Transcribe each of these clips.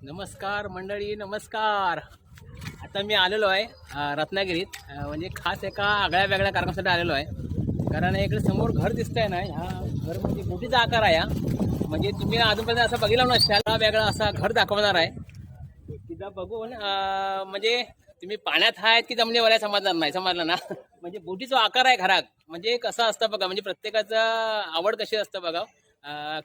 नमस्कार मंडळी, नमस्कार. आता मी आलेलो आहे रत्नागिरीत, म्हणजे खास एका आगळ्या वेगळ्या कार्यक्रमासाठी आलेलो आहे. कारण इकडे समोर घर दिसतंय ना, ह्या घर म्हणजे बोटीचा आकार आहे हा. म्हणजे तुम्ही अजूनपर्यंत असं बघितलं नसाल, हा वेगळा असा घर दाखवणार आहे. तिथं बघून म्हणजे तुम्ही पाण्यात आहेत की जमिनीवर आहे समजणार नाही, समजलं ना. म्हणजे बोटीचा आकार आहे घरात, म्हणजे कसं असतं बघा, म्हणजे प्रत्येकाचं आवड कशी असतं बघा.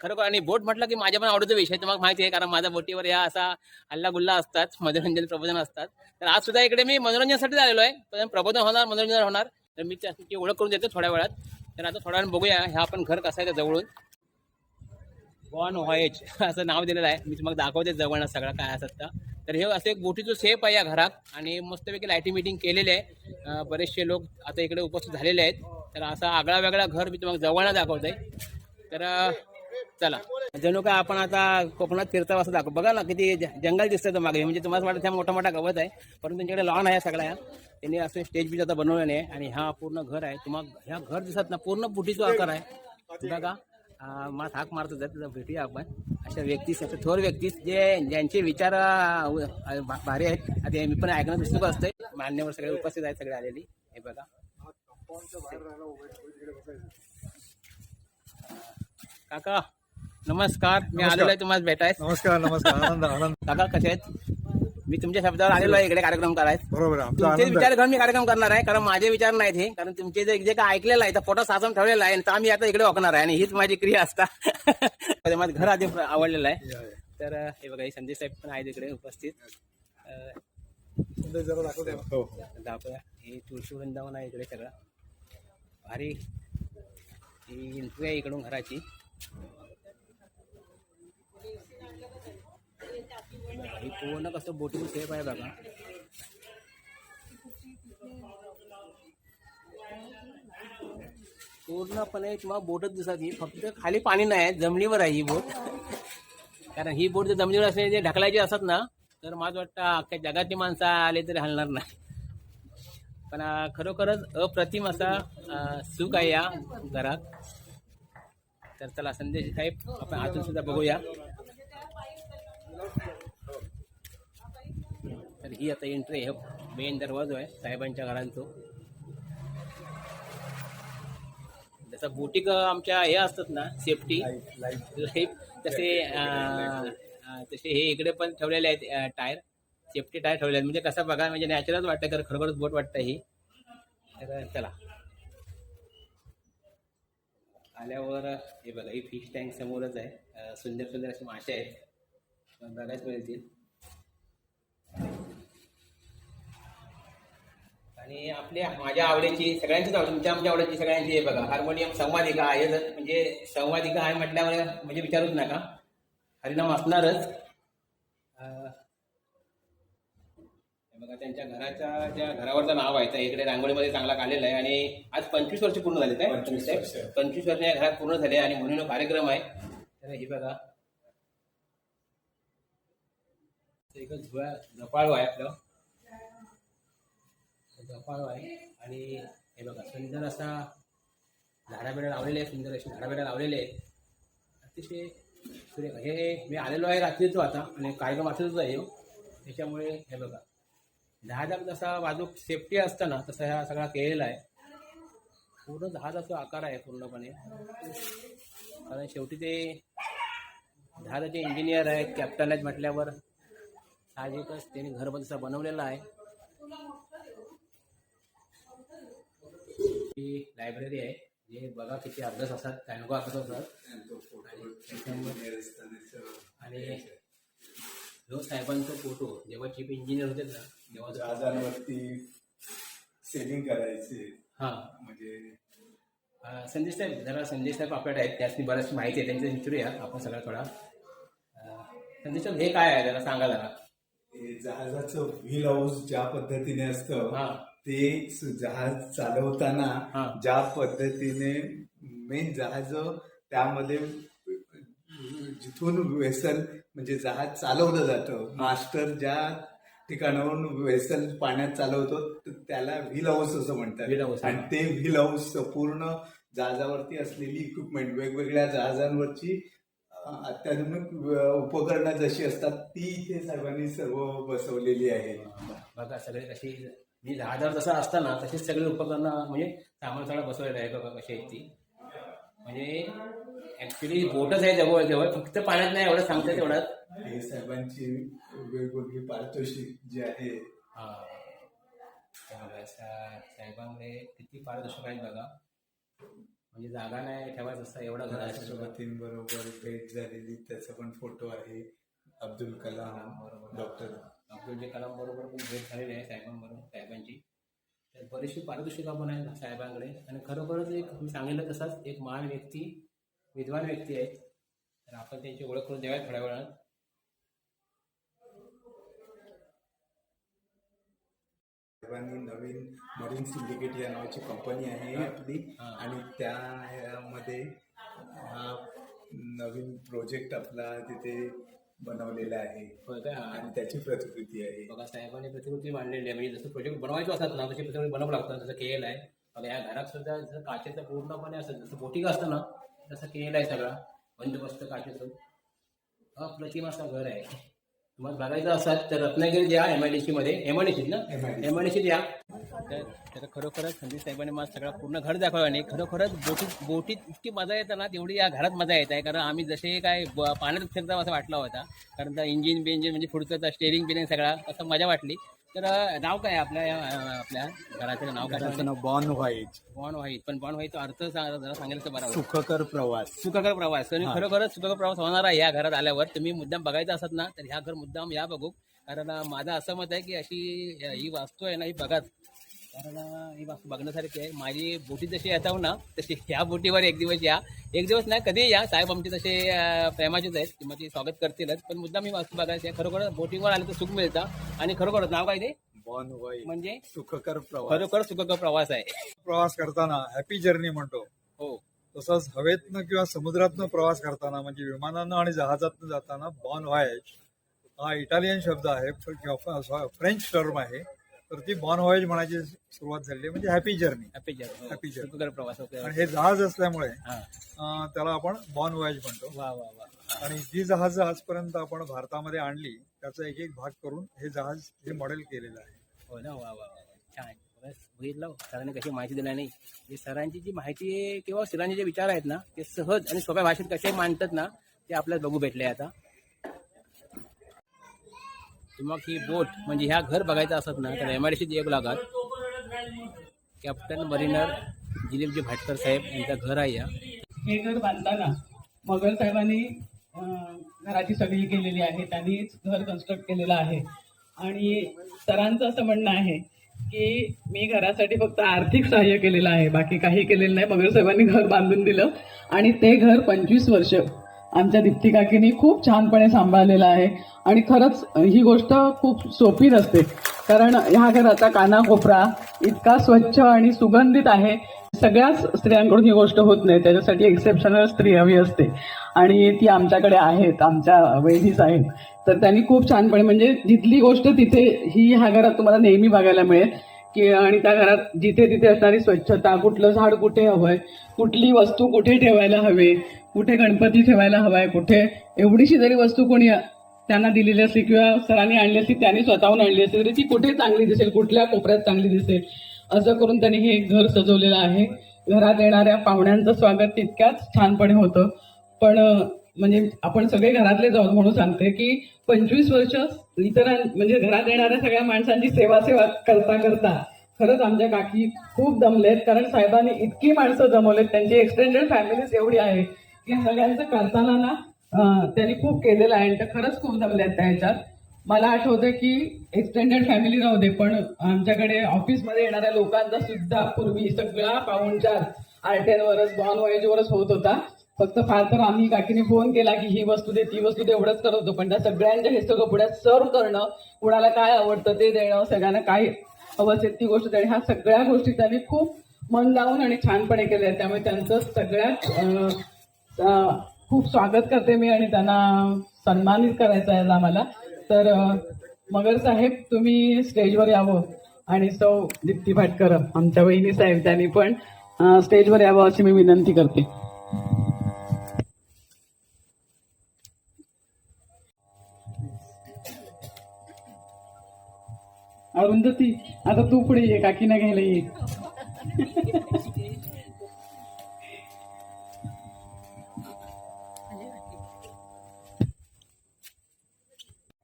खरोखर. आणि बोट म्हटलं की माझ्या पण आवडीचा विषय तुम्हाला माहिती आहे, कारण माझ्या बोटीवर या असा हल्ला गुल्ला असतात, मनोरंजन प्रबोधन असतात. तर आज सुद्धा इकडे मी मनोरंजनासाठी आलेलो आहे, पण प्रबोधन होणार, मनोरंजन होणार. तर मी त्याची ओळख करून देतो थोड्या वेळात. तर आता थोड्या वेळ बघूया ह्या आपण घर कसं आहे त्या जवळून. बॉन व्हॉयज असं नाव दिलेलं आहे. मी तुम्हाला दाखवते जवळ सगळं काय असत का. तर हे असं एक बोटीचं शेप आहे या घरात, आणि मस्तपैकी लाईटिंग मीटिंग केलेले आहे. बरेचसे लोक आता इकडे उपस्थित झालेले आहेत. तर असा आगळा वेगळा घर मी तुम्हाला जवळ दाखवतोय. तर चला, जणू काय आपण आता कोकणात फिरता असं दाखव. बघा ना किती जंगल दिसतं मागे, म्हणजे तुम्हाला वाटतं मोठा मोठा गवत आहे, परंतु त्यांच्याकडे लॉन आहे सगळ्या. त्यांनी असं स्टेज बीज आता बनवलेलं आहे. आणि हा पूर्ण घर आहे. तुम्हाला ह्या घर दिसत ना, पूर्ण बुटीचा आकार आहे बघा. मला हाक मारतो तिथं भेटूया आपण. अशा व्यक्तीस, अशा थोर व्यक्तीस ज्यांचे विचार भारी आहेत. आता मी पण ऐकणं पुस्तकं असतंय. मान्यवर सगळे उपस्थित आहेत, सगळे आलेली. हे बघा काका, नमस्कार. मी आलेलो आहे तुम्हाला भेटायला. नमस्कार नमस्कार. आनंद आनंद. काका कसे आहेत? मी तुमच्या शब्दावर आलेलो आहे इकडे कार्यक्रम करायला. बरोबर आहे. आमचा तुमचे आनंद विचार आहे. घेऊन मी कार्यक्रम करणार आहे, कारण माझे विचार नाहीत हे. कारण तुमचे जे काय ऐकलेलं आहे तर पोटात साचून ठेवलेलं आहे, तर आम्ही आता इकडे ओकणार आहे, आणि हीच माझी क्रिया असता. माझं घर आधी आवडलेलं आहे. तर हे बघा, हे संजय साहेब पण आहेत इकडे उपस्थित. जरा दाखवते. हो. दाखवूया. हे तुळशी वृंदावन आहे इकडे सगळं भारी. ही एंट्री आहे इकडून घराची. ही पूर्ण कसं बोटीचं शेप आहे बघा. पूर्णपणे तुम्हाला बोटच दिसत. ही फक्त खाली पाणी नाही आहे, जमिनीवर आहे ही बोट. कारण ही बोट जर जमिनीवर असले जे ढकलायची असत ना, तर माझं वाटतं अख्ख्या जगातली माणसं आले तरी हलणार नाही. पण खरोखरच अप्रतिम असा सुख आहे या घरात. तर चला संदेश साहेब, आपण आतून सुद्धा बघूया. तर ही आता एंट्री आहे, मेन दरवाजा आहे साहेबांच्या घरांचा. जसं बोटिक आमच्या हे असतात ना, सेफ्टी लाईफ, तसे तसे हे इकडे पण ठेवलेले आहेत टायर, सेफ्टी टायर ठेवले आहेत. म्हणजे कसं बघा, म्हणजे नॅचरल वाटतं, तर खरोखरच बोट वाटतं ही. तर चला आल्यावर हे बघा, ही फिश टँक समोरच आहे. सुंदर सुंदर असे मासे आहेत, बघायच मिळतील. आणि आपल्या माझ्या आवडीची, सगळ्यांचीच आवड, तुमच्या आमच्या आवडीची सगळ्यांची. हे बघा, हार्मोनियम संवादिका आहे. म्हणजे संवादिका आहे म्हटल्यावर म्हणजे विचारूच नका, हरिनाम असणारच. बघा, त्यांच्या घराच्या ज्या घरावरचं नाव आहे, तर इकडे रांगोळीमध्ये चांगला काढलेलं आहे. आणि आज 25 वर्ष पूर्ण झाले, काय 25 वर्ष या घरात पूर्ण झाले, आणि म्हणून कार्यक्रम आहे. तर हे बघा, एक झोपाळू आहे आपलं, झोपाळू आहे. आणि हे बघा, सुंदर असा झाडाबिडा लावलेले आहे, सुंदर अशी झाडाबिडा लावलेले आहेत, अतिशय सुरेख. हे मी आलेलो आहे रात्रीच आता, आणि कार्यक्रम असेच आहे त्याच्यामुळे. हे बघा, जहाजात जसा बाजूक सेफ्टी असतं ना, तसा ह्या सगळा केलेला आहे. पूर्ण जहाजाचा आकार आहे पूर्णपणे. कारण शेवटी ते जहाजाचे इंजिनियर आहेत, कॅप्टन आहेत म्हटल्यावर साहजिकच त्यांनी घर तसा बनवलेला आहे. ही लायब्ररी आहे, जे बघा किती अभ्यास असतात, काय नको अभ्यास असतात. आणि जो साहेबांचा फोटो, जेव्हा चीफ इंजिनियर होते ना, तेव्हा जहाजांवरती सेलिंग करायचे. हां, म्हणजे संदेश साहेब, जरा संदेश साहेब आपल्याकडे आहेत, त्याची बऱ्याच माहिती आहे, त्यांची विचारूया आपण सगळा थोडा. संदेश साहेब, हे काय आहे जरा सांगा जरा. हे जहाजाचं व्हील हाऊस ज्या पद्धतीने असतं, हां ते जहाज चालवताना हां ज्या पद्धतीने मेन जहाज त्यामध्ये जिथून वेसल म्हणजे जहाज चालवलं जातं, मास्टर ज्या ठिकाणाहून वेसल पाण्यात चालवतो त्याला व्हील हाऊस असं व्हील हाऊस. म्हणतात. आणि ते व्हील हाऊस पूर्ण जहाजावरती असलेली इक्विपमेंट, वेगवेगळ्या जहाजांवरची अत्याधुनिक उपकरणं जशी असतात ती इथे सर्वांनी सर्व बसवलेली आहेत. बघा सगळे कशी मी जहाजावर जसं असतं ना तशीच सगळी उपकरणं म्हणजे सामान सगळं बसवलेलं आहे. बघा कशी आहेत ती. म्हणजे ऍक्च्युली बोटच आहे जवळ जवळ, फक्त पाण्यात नाही एवढं सांगतात तेवढंच. हे साहेबांची वेगवेगळी पारितोषिक जी आहे. हा साहेबांकडे किती पारदर्शक आहेत बघा. म्हणजे जागा नाही ठेवायचं असतं एवढा घर आहे. राष्ट्रपतींबरोबर भेट झालेली त्याचा पण फोटो आहे. अब्दुल कलाम बरोबर. डॉक्टर अब्दुल कलाम बरोबर पण भेट झालेली आहे साहेबांबरोबर साहेबांची. तर बरीचशी पारितोषिका पण आहे साहेबांकडे. आणि खरोखरच एक मी सांगितलं तसाच एक महान व्यक्ती, विद्वान व्यक्ती आहेत. तर आपण त्यांची ओळख करून द्याव्यात थोड्या वेळात. साहेबांनी नवीन मरीन सिंडिकेट या नावाची कंपनी आहे आपली, आणि त्यामध्ये हा नवीन प्रोजेक्ट आपला तिथे बनवलेला आहे. होय काय? आणि त्याची प्रतिकृती आहे. बघा साहेबांनी प्रतिकृती मांडलेली आहे. म्हणजे जसं प्रोजेक्ट बनवायचं असतात ना तशी प्रतिकृती बनवू लागतात. जसं केलेलं आहे. बघा या घरात सुद्धा जसं काचेचं पूर्णपणे असतं, जसं बोटिका असतं ना तसं केलेलं आहे. सगळा बंदोबस्त काचेचं अप्रतिम असं घर आहे. तुम्हाला बघायचं असाल तर रत्नागिरी या MIDC मध्ये MIDC ना MIDC या. तर खरोखरच संदीप साहेबांनी मला सगळा पूर्ण घर दाखवलं. आणि खरोखरच बोटीत इतकी मजा येते ना तेवढी या घरात मजा येत आहे. कारण आम्ही जसे काय पाण्यात फिरता असं वाटलं होता. कारण त्या इंजिन म्हणजे पुढचं स्टेरिंग बिरिंग सगळा असं मजा वाटली. तर नाव काय आपल्या घराचं नाव काय? नाव बॉर्न व्हाईट. Born white. पण बॉर्न व्हाईट अर्थ जरा सांगायला तर बरा. सुखकर प्रवास. सुखकर प्रवास. आणि खरोखरच सुखकर प्रवास होणार आहे या घरात आल्यावर. तुम्ही मुद्दाम बघायचं असत ना तर ह्या घर मुद्दाम या बघू. कारण माझं असं मत आहे की अशी ही वास्तू आहे ना ही बघाच. कारण ही वास्तू बघण्यासारखी आहे. माझी बोटी जशी येताव ना तशी ह्या बोटीवर एक दिवस या. एक दिवस नाही कधी या. साहेब आमचे तसे प्रेमाचेच आहेत की मग ती स्वागत करतीलच. पण मुद्दाम ही वास्तू बघायची आहे. खरोखर बोटिंगवर आले तर सुख मिळतं. आणि खरोखरच नाव काय ते बॉर्न व्हाईट म्हणजे सुखकर प्रवास. खरोखर सुखकर प्रवास आहे. प्रवास करताना हॅपी जर्नी म्हणतो. हो तसंच हवेतनं किंवा समुद्रातनं प्रवास करताना म्हणजे विमानानं आणि जहाजातनं जाताना बॉर्न व्हायज हा इटालियन शब्द आहे किंवा फ्रेंच टर्म आहे. तर ती बॉर्न व्हायज म्हणायची सुरुवात झाली आहे. म्हणजे happy journey. Happy journey. Happy journey. सुखकर प्रवास. आणि हे जहाज असल्यामुळे हा त्याला आपण बॉर्न व्हायज म्हणतो. वा वा वा. आणि जी जहाज आजपर्यंत आपण भारतामध्ये आणली त्याचा एक एक भाग करून हे जहाज हे मॉडेल केलेलं आहे. हो ना. वा वा वा. छान. बस बघितलं सरांनी कशी माहिती दिली. नाही ही सरांची जी माहिती आहे किंवा सरांचे जे विचार आहेत ना ते सहज आणि सोप्या भाषेत कसे मांडतात ना ते आपल्याला बघू भेटले आता. मग ही बोट म्हणजे ह्या घर बघायचं असत ना तर MIDC एक लागत. कॅप्टन मरीनर दिलीपजी भाटकर साहेब यांचं घर आहे. या हे घर बांधताना मोगल साहेबांनी घराची सगळी केलेली आहे. त्यांनीच घर कन्स्ट्रक्ट केलेलं आहे. आणि सरांचं असं म्हणणं आहे की मी घरासाठी फक्त आर्थिक सहाय्य केलेलं आहे, बाकी काही केलेलं नाही. मोगल साहेबांनी घर बांधून दिलं आणि ते घर 25 वर्ष आमच्या दीप्ती काकीनी खूप छानपणे सांभाळलेलं आहे. आणि खरंच ही गोष्ट खूप सोपी नसते. कारण ह्या घराचा कानाकोपरा इतका स्वच्छ आणि सुगंधित आहे. सगळ्याच स्त्रियांकडून ही गोष्ट होत नाही. त्याच्यासाठी एक्सेप्शनल स्त्री हवी असते आणि ती आमच्याकडे आहेत. आमच्या वैधीच आहेत. तर त्यांनी खूप छानपणे म्हणजे जिथली गोष्ट तिथे ही ह्या घरात तुम्हाला नेहमी बघायला मिळेल की. आणि त्या घरात जिथे तिथे असणारी स्वच्छता, कुठलं झाड कुठे हवंय, कुठली वस्तू कुठे ठेवायला हवे, कुठे गणपती ठेवायला हवाय, कुठे एवढीशी जरी वस्तू कोणी त्यांना दिलेली असली किंवा सरांनी आणली असली, त्यांनी स्वतःहून आणली असली तरी ती कुठे चांगली दिसेल, कुठल्या कोपऱ्यात चांगली दिसेल असं करून त्यांनी हे घर सजवलेलं आहे. घरात येणाऱ्या पाहुण्यांचं स्वागत तितक्याच छानपणे होतं. पण म्हणजे आपण सगळे घरातले जाऊन म्हणून सांगते की 25 वर्ष इतरां म्हणजे घरात येणाऱ्या सगळ्या माणसांची सेवा करता करता खरंच आमच्या काकी खूप दमलेत. कारण साहेबांनी इतकी माणसं जमवलेत. त्यांची एक्सटेंडेड फॅमिलीज एवढी आहे की सगळ्यांचं करताना ना त्यांनी खूप केलेलं आहे. तर खरंच खूप दमलेत त्या ह्याच्यात. मला आठवतं की एक्सटेंडेड फॅमिली राहू दे पण आमच्याकडे ऑफिसमध्ये येणाऱ्या लोकांचा सुद्धा पूर्वी सगळा पाहुणचार आरटेनवरच बॉर्न व्हायजवरच होत होता. फक्त फार तर आम्ही काकीने फोन केला की ही वस्तू दे ती वस्तू दे एवढंच करत होतो. पण त्या सगळ्यांच्या हे सगळं पुढ्यात सर्व करणं, कुणाला काय आवडतं ते देणं, सगळ्यांना काय हवं असेल ती गोष्ट देणं, ह्या सगळ्या गोष्टी त्यांनी खूप मन लावून आणि छानपणे केल्या. त्यामुळे त्यांचं सगळ्यात खूप स्वागत करते मी आणि त्यांना सन्मानित करायचं आहे आम्हाला. तर मगर साहेब तुम्ही स्टेजवर यावं आणि सौ दीप्ती भाटकर आमच्या वहिनी साहेब त्यांनी पण स्टेजवर यावं अशी मी विनंती करते. अरुंधती आता तू पुढे ये, काकीना घ्यायला ये.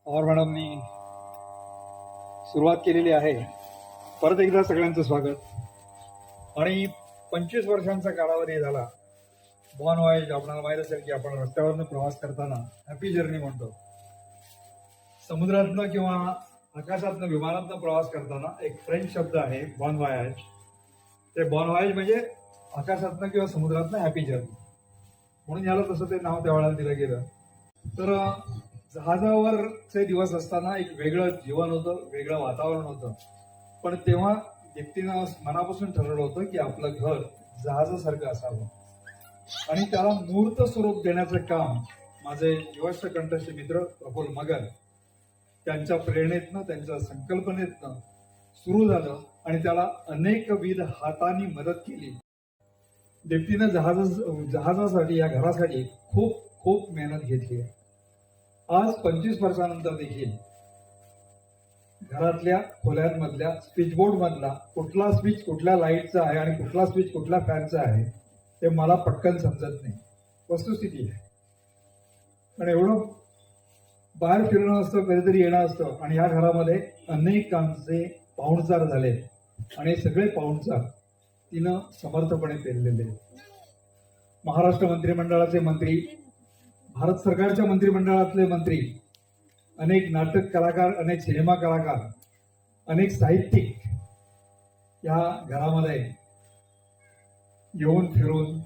पवार मॅडमनी सुरुवात केलेली आहे. परत एकदा सगळ्यांचं स्वागत. आणि 25 वर्षांचा कालावधी झाला. बॉन व्हायज आपल्याला माहीत असेल की आपण रस्त्यावरनं प्रवास करताना हॅपी जर्नी म्हणतो. समुद्रातनं किंवा आकाशातनं विमानातनं प्रवास करताना एक फ्रेंच शब्द आहे बॉन व्हायज. ते बॉन व्हायज म्हणजे आकाशातनं किंवा समुद्रातनं हॅपी जर्नी म्हणून याला तसं ते नाव त्यावेळेला दिलं गेलं. तर जहाजावरचे दिवस असताना एक वेगळं जीवन होतं, वेगळं वातावरण होतं. पण तेव्हा व्यक्तीनं मनापासून ठरवलं होतं की आपलं घर जहाजासारखं असावं आणि त्याला मूर्त स्वरूप देण्याचं काम माझे ज्येष्ठ कंठस्थ मित्र प्रफुल्ल मगर त्यांच्या प्रेरणेतनं, त्यांच्या संकल्पनेतनं सुरू झालं आणि त्याला अनेकविध हातांनी मदत केली. दीप्तीनं जहाजासाठी, या घरासाठी खूप खूप मेहनत घेतली आहे. आज 25 वर्षानंतर देखील घरातल्या खोल्यांमधल्या स्विचबोर्ड मधला कुठला स्विच कुठल्या लाईटचा आहे आणि कुठला स्विच कुठल्या फॅनचा आहे ते मला पटकन समजत नाही. वस्तुस्थिती आहे. आणि एवढं बाहेर फिरणं असतं, कधीतरी येणं असतं आणि या घरामध्ये अनेकांचे पाहुणचार झाले आणि सगळे पाहुणचार तिनं समर्थपणे पेरलेले. महाराष्ट्र मंत्रिमंडळाचे मंत्री, भारत सरकारच्या मंत्रिमंडळातले मंत्री, अनेक नाटक कलाकार, अनेक सिनेमा कलाकार, अनेक साहित्यिक या घरामध्ये येऊन फिरून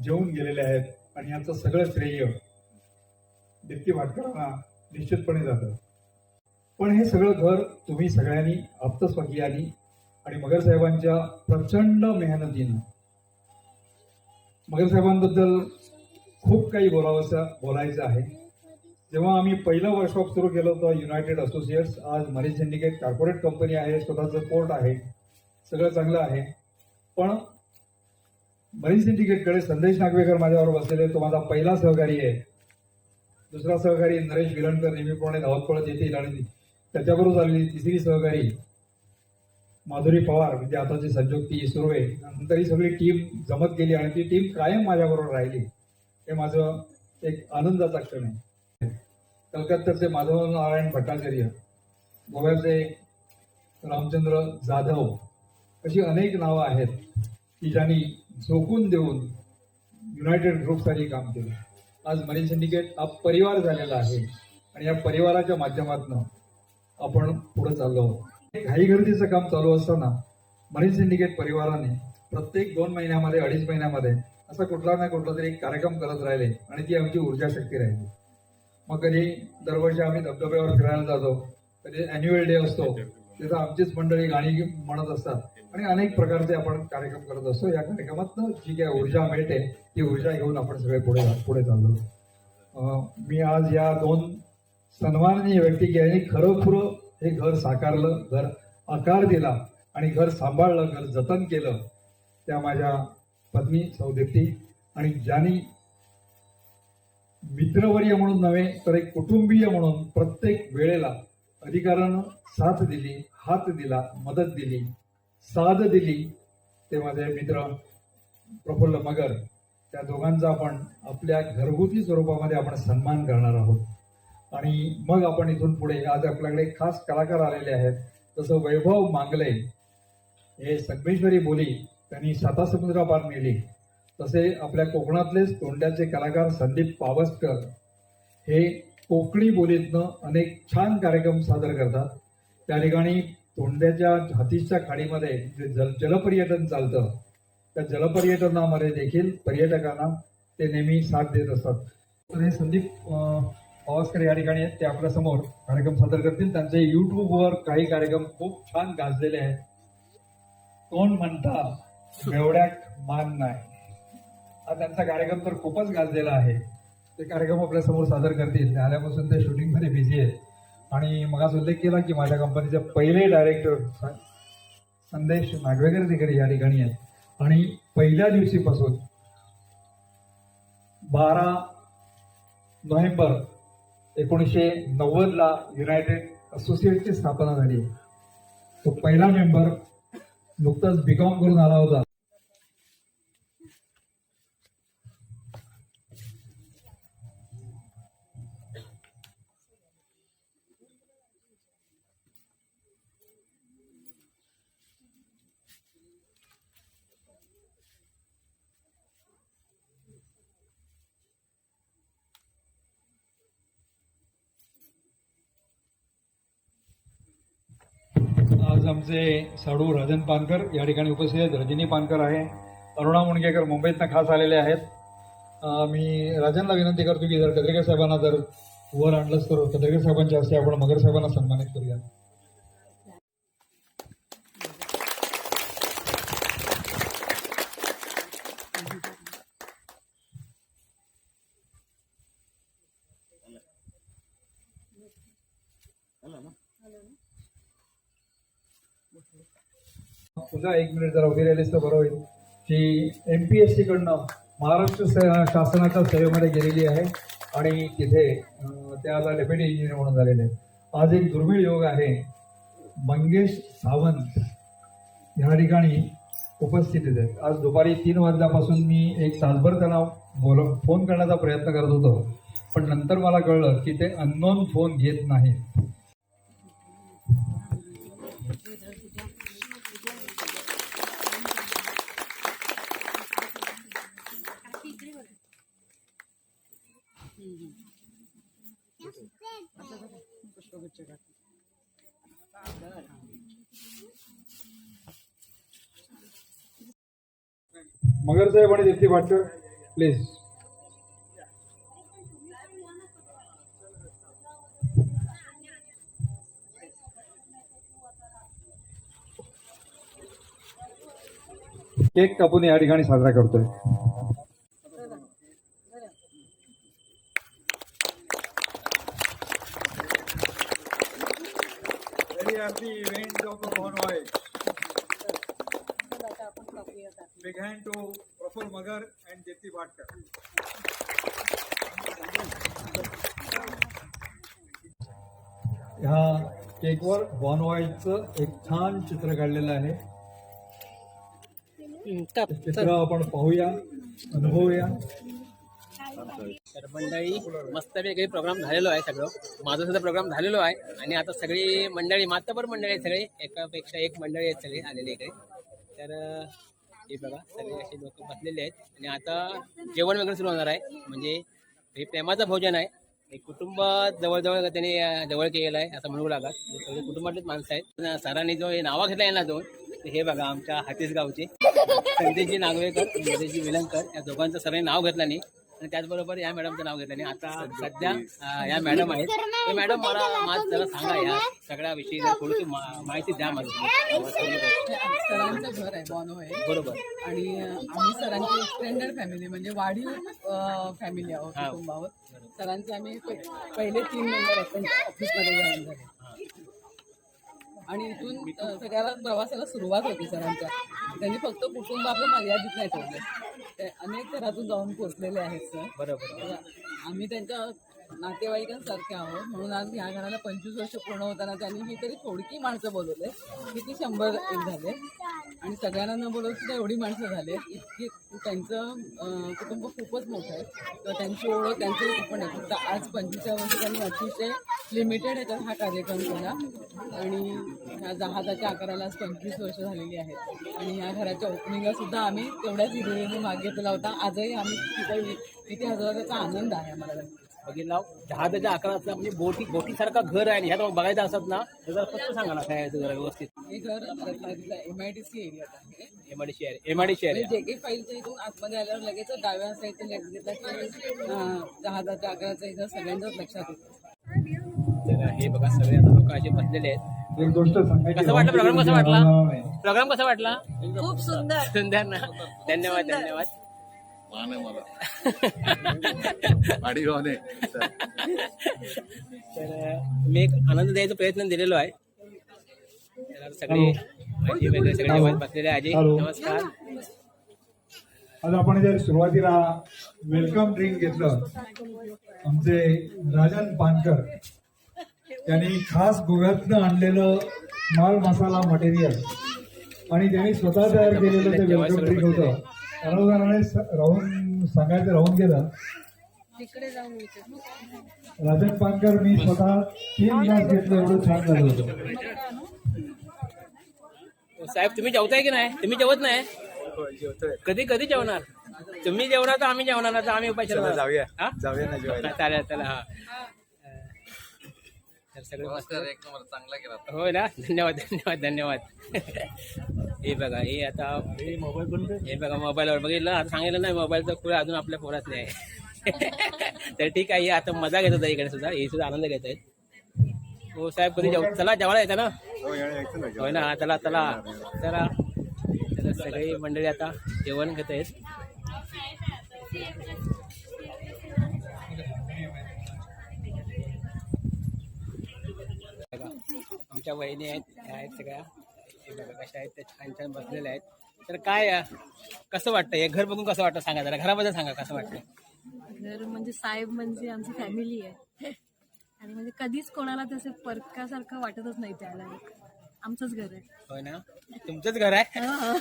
जेवून गेलेले आहेत आणि याचं सगळं श्रेय दीप्ती भाटकरांना निश्चितपणे जातं. पण हे सगळं घर तुम्ही सगळ्यांनी, आप्तस्वकीयांनी आणि मगर साहेबांच्या प्रचंड मेहनतीनं, मगर साहेबांबद्दल खूप काही बोलायचं आहे. जेव्हा आम्ही पहिलं वर्कशॉप सुरू केलं होतं युनायटेड असोसिएट्स, आज मरीन सिंडिकेट कॉर्पोरेट कंपनी आहे, स्वतःचं पोर्ट आहे, सगळं चांगलं आहे. पण मरीन सिंडिकेटकडे संदेश नागवेकर माझ्यावर बसलेले, तो माझा पहिला सहकारी आहे. दुसरा सहकारी नरेश विरणकर नेहमीप्रमाणे धावत पळत येतील आणि त्याच्याबरोबर झालेली तिसरी सहकारी माधुरी पवार म्हणजे आताची संजोक्ती सुर्वे. नंतर ही सगळी टीम जमत गेली आणि ती टीम कायम माझ्याबरोबर राहिली. हे माझं एक आनंदाचा क्षण आहे. कलकत्त्याचे माधव नारायण भट्टाचार्य, गोव्याचे रामचंद्र जाधव, अशी अनेक नावं आहेत की ज्यांनी झोकून देऊन युनायटेड ग्रुपसाठी काम केलं. आज मरीन सिंडिकेट हा परिवार झालेला आहे आणि या परिवाराच्या माध्यमातून आपण पुढे चाललो आहोत. घाईगर्दीचं काम चालू असताना मरीन सिंडिकेट परिवाराने प्रत्येक 2 महिन्यामध्ये, 2.5 महिन्यामध्ये असा कुठला ना कुठला तरी कार्यक्रम करत राहिले आणि ती आमची ऊर्जा शक्ती राहिली. मग कधी दरवर्षी आम्ही धबधब्यावर फिरायला जातो, कधी अॅन्युअल डे असतो, तिथं आमचीच मंडळी गाणी म्हणत असतात आणि अनेक प्रकारचे आपण कार्यक्रम करत असतो. या कार्यक्रमातनं जी काय ऊर्जा मिळते ती ऊर्जा घेऊन आपण सगळे पुढे चाललो. मी आज या 2 सन्माननीय व्यक्ती यांनी खरोखर हे घर साकारलं, घर आकार दिला आणि घर सांभाळलं, घर जतन केलं, त्या माझ्या पत्नी सौदीप्ती आणि ज्यांनी मित्रवर्य म्हणून नव्हे तर एक कुटुंबीय म्हणून प्रत्येक वेळेला अधिकारानं साथ दिली, हात दिला, मदत दिली, साथ दिली, ते माझे मित्र प्रफुल्ल मगर. त्या दोघांचा आपण आपल्या घरगुती स्वरूपामध्ये आपण सन्मान करणार आहोत. आणि मग आपण इथून पुढे, आज आपल्याकडे खास कलाकार आलेले आहेत. तसं वैभव मांगले हे संगमेश्वरी बोली त्यांनी सातासमुद्रापार नेली, तसे आपल्या कोकणातलेच तोंड्याचे कलाकार संदीप पावसकर हे कोकणी बोलीतनं अनेक छान कार्यक्रम सादर करतात. त्या ठिकाणी तोंड्याच्या हातीच्या खाडीमध्ये जे जलपर्यटन चालतं, त्या जलपर्यटनामध्ये देखील पर्यटकांना ते नेहमी साथ देत असतात. तर हे संदीप पावसकर या ठिकाणी आहेत, ते आपल्या समोर कार्यक्रम सादर करतील. त्यांचे युट्यूबवर काही कार्यक्रम खूप छान गाजलेले आहेत. कोण म्हणता बेवड्याक मान नाही, हा त्यांचा कार्यक्रम तर खूपच गाजलेला आहे. ते कार्यक्रम आपल्या समोर सादर करतील. आल्यापासून ते शूटिंगमध्ये बिझी आहेत. आणि मगाच उल्लेख केला की माझ्या कंपनीचे पहिले डायरेक्टर संदेश नागवेकर देखील या ठिकाणी आहेत आणि पहिल्या दिवशीपासून 12 नोव्हेंबर 1990 युनायटेड असोसिएटची स्थापना झाली. तो पहिला मेंबर नुकताच बीकॉम करून आला होता. आज आमचे साडू राजन पानकर या ठिकाणी उपस्थित आहेत. रजनी पानकर आहे. अरुणा मुणगेकर मुंबईतनं खास आलेले आहेत. मी राजनला विनंती करतो की जर कदरेकर साहेबांना जर वर आणलंच तर कदरेकर साहेबांच्या हस्ते आपण मगर साहेबांना सन्मानित करूया. तुझा 1 मिनिट जरा उभी राहिलीस तर बरं होईल. ती MPSC कडनं महाराष्ट्र शासनाच्या सेवेमध्ये गेलेली आहे आणि तिथे त्याला डेप्युटी इंजिनियर म्हणून झालेले आहे. आज एक दुर्मिळ योग आहे. मंगेश सावंत ह्या ठिकाणी उपस्थित आहेत. आज दुपारी 3 वाजल्यापासून मी एक तासभर त्यांना फोन करण्याचा प्रयत्न करत होतो, पण नंतर मला कळलं की ते अननोन फोन घेत नाहीत. मगर साहेब आणि दीप्ती भाटकर प्लीज. केक कापून या ठिकाणी साजरा करतोय. Happy event of the Bon Voyage. Big hand to Praful Magar and Dipti Bhatkar. ह्या केकवर बॉन व्हाईटचं एक छान चित्र काढलेलं आहे. चित्र आपण पाहूया, अनुभवूया. तर मंडळी मस्तपैकी प्रोग्राम झालेलो आहे. सगळं माझं सुद्धा प्रोग्राम झालेलो आहे आणि आता सगळी मंडळी मातबर मंडळी आहेत. सगळे एकापेक्षा एक मंडळी आहेत सगळे आलेले इकडे. तर हे बघा सगळे असे लोक बसलेले आहेत आणि आता जेवण वगैरे सुरू होणार आहे. म्हणजे हे प्रेमाचं भोजन आहे. एक कुटुंब जवळजवळ त्यांनी जवळ केलेलं आहे असं म्हणू लागत. सगळे कुटुंबातलेच माणसं आहेत. सरांनी जो हे नावं घेतला यांना दोन, हे बघा आमच्या हातीस गावचे संदेशजी नागवेकर, संदेशजी विलंकर या दोघांचं सरांनी नाव घेतलं नाही आणि त्याचबरोबर या मॅडमचं नाव घेतलं नाही. आता सध्या या मॅडम आहेत. हे मॅडम मला माझं जरा सांगा या सगळ्याविषयी थोडीशी माहिती द्या मला. सरांचं घर आहे बॉनो आहे बरोबर. आणि आम्ही सरांची एक्सटेंडेड फॅमिली म्हणजे वाढीव फॅमिली आहोत, कुटुंब आहोत. सरांचे आम्ही पहिले 3 मेंबर ऑफिसमध्ये जॉईन झाले आणि इथून सगळ्याला प्रवासाला सुरुवात होती सरांच्या. त्यांनी फक्त कुटुंब आपलं मर्यादित नाही ठेवलं, ते अनेक घरातून जाऊन पोचलेले आहेत सर. बरोबर. आम्ही त्यांच्या नातेवाईकांसारखे आहोत म्हणून आज ह्या घराला 25 वर्ष पूर्ण होताना त्यांनी ही तरी थोडकी माणसं बोलवले, किती 101 झाले आणि सगळ्यांना न बोलवत सुद्धा एवढी माणसं झाले. इतकी त्यांचं कुटुंब खूपच मोठं आहे. तर त्यांची ओळख त्यांचं पण आहे. फक्त आज 25व्या वर्षी त्यांनी अतिशय लिमिटेड ह्याच्यात हा कार्यक्रम केला आणि ह्या जहाजाच्या आकाराला आज 25 वर्ष झालेली आहेत आणि ह्या घराच्या ओपनिंगला सुद्धा आम्ही तेवढ्याच हिरिरीने भाग घेतला होता. आजही आम्ही तिथे हजराचा आनंद आहे आम्हाला. बघितला जहाजाच्या आकाराचा म्हणजे बोटीसारखा घर आहे. ह्यात बघायचं असत ना तर जरा फक्त सांगा ना काय जरा व्यवस्थित. हे घर रत्नागिरीला MIDC एरियात आहे. MIDC area. जे काही फाईलच्या इथून आतमध्ये आल्यावर लगेच डाव्या साईडचं घेतलं की जहाजाच्या आकाराचं इथं सगळ्यांच्याच लक्षात येतं. तर हे बघा सगळे आता लोक असे बसलेले आहेत. एक गोष्ट सांगायची, कसं वाटलं प्रोग्राम? कसा वाटला प्रोग्राम? कसा वाटला? खूप सुंदर. सुंदर ना. धन्यवाद धन्यवाद. मान आहे मला गाडी घेऊन तर मी एक आनंद द्यायचा प्रयत्न दिलेलो आहे. तर सगळे आजी वगैरे सगळे बसलेले आजी नमस्कार. आज आपण जर सुरुवातीला वेलकम ड्रिंक घेतलं, आमचे राजन पानकर त्यांनी खास गोव्यातनं आणलेलं माल मसाला मटेरियल आणि त्यांनी स्वतः तयार केलेलं ते वेलकम ड्रिंक होतं. अनुदानाने राहून गेलं. राजन पानकर मी स्वतः 3 ग्लास घेतलं, एवढं छान झालं होतं. साहेब तुम्ही जेवताय की नाही? तुम्ही जेवत नाही? कधी कधी जेवणार? तुम्ही जेवणार तर आम्ही जेवणार ना, तर आम्ही उपाशी राहणार. जाऊया हा? जाऊया ना जेवायला. चालेल चला. हा तर सगळे मस्त. नमस्कार, एक नंबर चांगला केला. होय ना, धन्यवाद धन्यवाद धन्यवाद. हे बघा, हे आता हे बघा मोबाईलवर बघितलं. आता सांगितलं नाही मोबाईलचा खुळ अजून आपल्या पोरात नाही. तर ठीक आहे, हे आता मजा घेत होता इकडे सुद्धा, हे सुद्धा आनंद घेत आहेत. हो साहेब कधी जेव चला जेवायला येतं ना? होय ना, चला चला चला. तर सगळी मंडळी आता जेवण घेत आहेत. आमच्या वहिनी आहेत, ह्या आहेत सगळ्या. हे बघा कशा आहेत, त्या छान छान बसलेल्या आहेत. तर काय कसं वाटतं हे घर बघून? कसं वाटतं सांगा जरा, घराबद्दल सांगा कसं वाटतं? घर म्हणजे साहेब म्हणजे आमची फॅमिली आहे आणि म्हणजे कधीच कोणाला तसं परकासारखं वाटतच नाही. त्याला एक आमचंच घर आहे. होय ना, तुमचंच घर आहे. हा,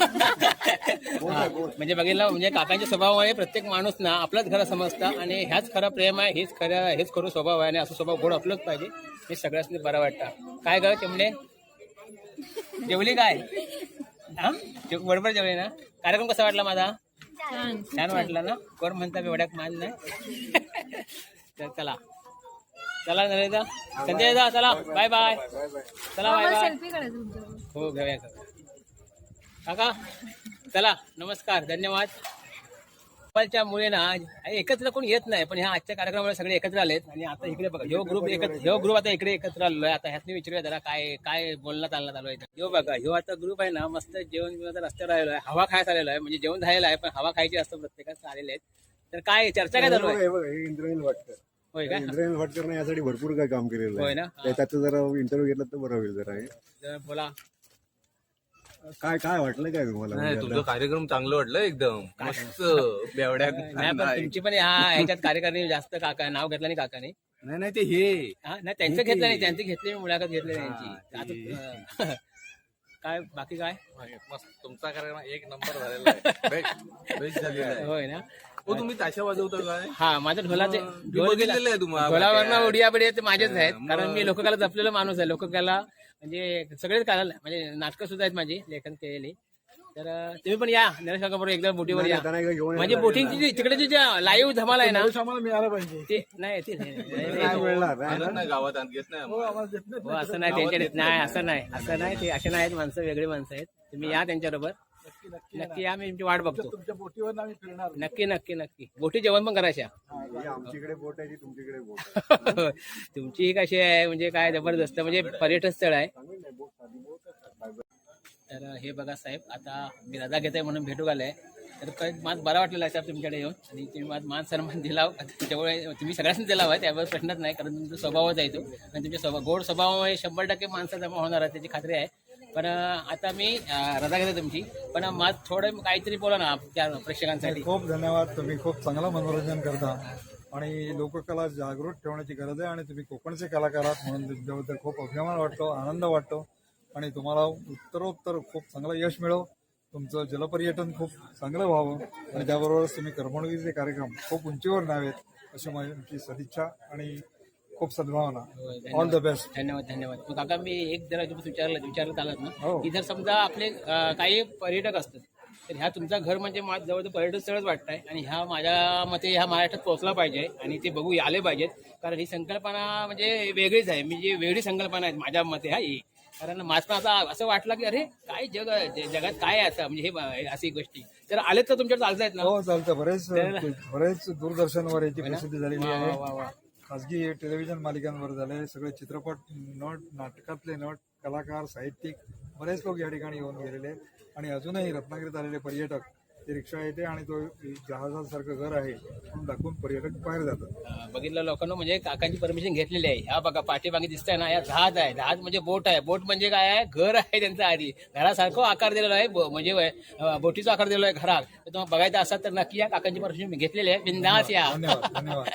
म्हणजे बघितलं, म्हणजे काकांच्या स्वभावामुळे प्रत्येक माणूस ना आपलंच घर समजतं आणि ह्याच खरं प्रेम आहे, हेच खरं स्वभाव आहे आणि असं स्वभाव गोड आपलंच पाहिजे. हे सगळ्यांनी बरं वाटतं. काय ग चिमणे, जेवली काय? हा बरोबर जेवली ना? कार्यक्रम कसा वाटला माझा? छान वाटला ना? कोण म्हणता एवढ्याक मान नाही. तर चला चला नरेदा, संजय दा, चला बाय बाय. चला बाय बाय. सेल्फी काढायचं तुमच्याबरोबर. हो घेऊया काका. चला नमस्कार, धन्यवाद. मोबाईलच्या मुळे ना एकत्र कोण येत नाही, पण ह्या आजच्या कार्यक्रमामुळे सगळे एकत्र आलेत. आणि आता इकडे बघा, ह्यो ग्रुप आता इकडे एकत्र आलेलो आहे. आता ह्यातनी विचारूया जरा काय काय बोलण्यात चालण्यात आलो आहे. ह्यो बघा, ह्यो आता ग्रुप आहे ना, मस्त जेवण बिवण रस्त्यावर आलेलो आहे, हवा खायला आलेलो आहे. म्हणजे जेवण झालेलं आहे पण हवा खायची असतं, प्रत्येकाचं आलेले आहेत. तर काय चर्चा काय चालू आहे? इंद्रनील वाटकर. होय का? इंद्रनील वाटकर यासाठी भरपूर काय काम केलेलं होय आहे. ना? त्याचं जरा इंटरव्ह्यू घेतला तर बरं होईल. जरा जरा बोला. काय काय वाटलं काय तुम्हाला? नाही, म्हणजे तुमचं कार्यक्रम चांगलं वाटलं एकदम मस्त. बेवड्या नाही पण तुमची पण ह्याच्यात कार्यकारिणी जास्त काका नाव घेतलं नाही काकाने. नाही नाही, ते हे हा नाही, त्यांचं घेतलं नाही, त्यांची घेतली मुलाखत घेतली त्यांची. आता काय बाकी काय? मस्त. तुमचा कार्यक्रम एक नंबर झालेला आहे. बेस्ट झालेला आहे. होय ना? हो, तुम्ही ताशा वाजवता काय? हा, माझं ढोलाचे मी बघितलेलं आहे तुम्हाला. ढोलावरनं उडिया बिडिया ते माझेच आहेत. कारण मी लोककला जपलेला माणूस आहे. लोककला म्हणजे सगळेच कला, म्हणजे नाटकं सुद्धा आहेत माझी लेखन केलेली. तर तुम्ही पण या नरेश काकाबरोबर एकदा बोटीवर या. त्यांना एकदा घेऊन म्हणजे बोटिंगची तिकडे जी लाईव्ह धमाल आहे ना, आम्हाला मिळालं पाहिजे. ते नाही ते नाही. काय मिळणार नाही. आणत नाही गावात, आणत घेत नाही आम्हाला. हो असं नाही, त्यांच्या नाही असं नाही ते असे नाहीत माणसं, वेगळी माणसं आहेत. तुम्ही या त्यांच्याबरोबर, नक्की या. मी तुमची वाट बघतो. तुमच्या बोटीवर आम्ही फिरणार. नक्की नक्की नक्की. बोटी जेवण पण करायच्या. आमच्याकडे बोट आहे, तुमच्याकडे बोट आहे. तुमची ही कशी आहे म्हणजे काय जबरदस्त, म्हणजे पर्यटन स्थळ आहे. तर हे बघा साहेब, आता मी रजा घेत आहे म्हणून भेटू आलाय. तर काय माझं बरं वाटलेलं आहे साहेब तुमच्याकडे येऊन, आणि तुम्ही माझं मान सन्मान दिला. त्यामुळे तुम्ही सगळ्यांनी दिला आहे, त्यावर प्रश्नच नाही. कारण तुमचा स्वभावच आहे तो, आणि तुमच्या गोड स्वभावामुळे 100% माणसं जमा होणार आहे त्याची खात्री आहे. पण आता मी रजा घेतो तुमची, पण माझं थोडं काहीतरी बोला ना त्या प्रेक्षकांसाठी. खूप धन्यवाद. तुम्ही खूप चांगलं मनोरंजन करता आणि लोककला जागृत ठेवण्याची गरज आहे आणि तुम्ही कोकणचे कलाकार आहात म्हणून तुमच्याबद्दल खूप अभिमान वाटतो, आनंद वाटतो. आणि तुम्हाला उत्तरोत्तर खूप चांगलं यश मिळो. तुमचं जलपर्यटन खूप चांगलं व्हावं आणि त्याबरोबरच तुम्ही करमणुकीचे कार्यक्रम खूप उंचीवर न्यावेत अशी माझी सदिच्छा आणि खूप सद्भावना. All the best. धन्यवाद धन्यवाद. मग काका मी एक जरा विचारलं आलात ना, हो. की जर समजा आपले काही पर्यटक असतात, तर ह्या तुमचं घर म्हणजे जवळ पर्यटन स्थळच वाटतंय, आणि ह्या माझ्या मते ह्या महाराष्ट्रात पोहोचला पाहिजे आणि ते बघू आले पाहिजेत. कारण ही संकल्पना म्हणजे वेगळीच आहे, म्हणजे वेगळी संकल्पना आहे माझ्या मते ही. कारण माझं आता असं वाटलं की अरे काय जगात काय आहे असं, म्हणजे हे अशी गोष्टी जर आलेत तर तुमच्याकडे चालतायत ना? हो चालतं. बरेच दूरदर्शनवर याची प्रसिद्धी झालेली वा आहे. वा वा. खासगी टेलिव्हिजन मालिकांवर झाले, सगळे चित्रपट नट, नाटकातले नट, कलाकार, साहित्यिक बरेच लोक या ठिकाणी येऊन गेलेले आहेत. आणि अजूनही रत्नागिरीत आलेले पर्यटक, ती रिक्षा येते आणि तो जहाजासारखं घर आहे म्हणून दाखवून पर्यटक बाहेर जातात. बघितलं लोकांना, म्हणजे काकांची परमिशन घेतलेली आहे. ह्या बघा पाठीमागे दिसतंय ना, या जहाज आहे. जहाज म्हणजे बोट आहे. बोट म्हणजे काय आहे, घर आहे त्यांचं आधी. घरासारखं आकार दिलेला आहे, म्हणजे बोटीचा आकार दिलेला आहे घरात. तर तुम्हाला बघायचं असाल तर नक्की या. काकांची परमिशन घेतलेली आहे, बिंदास या. धन्यवाद.